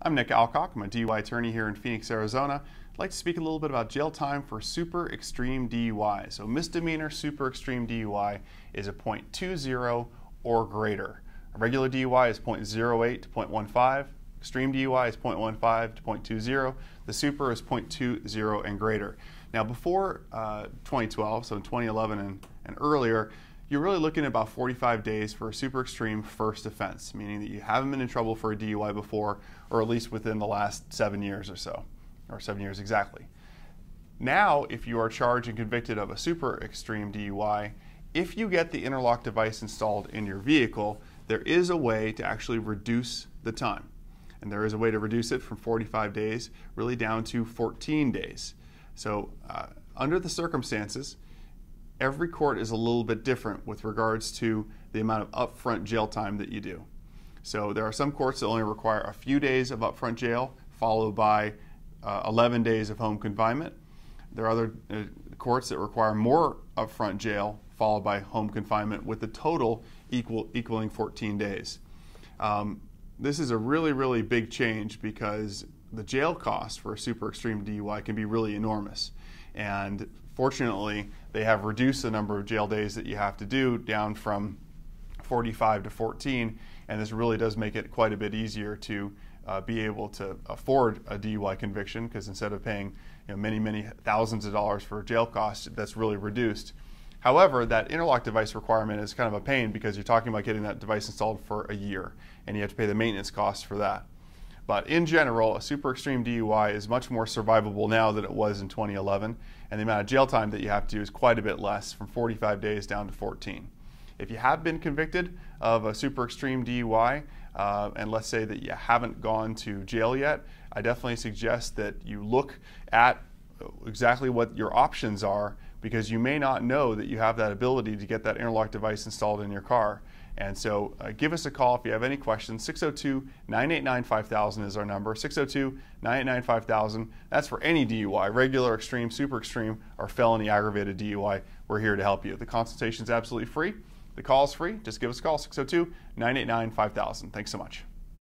I'm Nick Alcock. I'm a DUI attorney here in Phoenix, Arizona. I'd like to speak a little bit about jail time for super extreme DUI. So misdemeanor super extreme DUI is a .20 or greater. A regular DUI is .08 to .15. Extreme DUI is .15 to .20. The super is .20 and greater. Now before 2012, so in 2011 and earlier, you're really looking at about 45 days for a super extreme first offense, meaning that you haven't been in trouble for a DUI before, or at least within the last 7 years or so, or 7 years exactly. Now, if you are charged and convicted of a super extreme DUI, if you get the interlock device installed in your vehicle, there is a way to actually reduce the time. And there is a way to reduce it from 45 days really down to 14 days. So under the circumstances, every court is a little bit different with regards to the amount of upfront jail time that you do. So there are some courts that only require a few days of upfront jail followed by 11 days of home confinement. There are other courts that require more upfront jail followed by home confinement with the total equaling 14 days. This is a really big change because the jail cost for a super extreme DUI can be really enormous. And fortunately, they have reduced the number of jail days that you have to do down from 45 to 14, and this really does make it quite a bit easier to be able to afford a DUI conviction, because instead of paying many thousands of dollars for jail costs, that's really reduced. However, that interlock device requirement is kind of a pain because you're talking about getting that device installed for a year, and you have to pay the maintenance costs for that. But in general, a super extreme DUI is much more survivable now than it was in 2011, and the amount of jail time that you have to do is quite a bit less, from 45 days down to 14. If you have been convicted of a super extreme DUI, and let's say that you haven't gone to jail yet, I definitely suggest that you look at exactly what your options are, because you may not know that you have that ability to get that interlock device installed in your car. And so give us a call if you have any questions. 602-989-5000 is our number. 602-989-5000. That's for any DUI, regular, extreme, super extreme, or felony aggravated DUI. We're here to help you. The consultation is absolutely free. The call is free. Just give us a call, 602-989-5000. Thanks so much.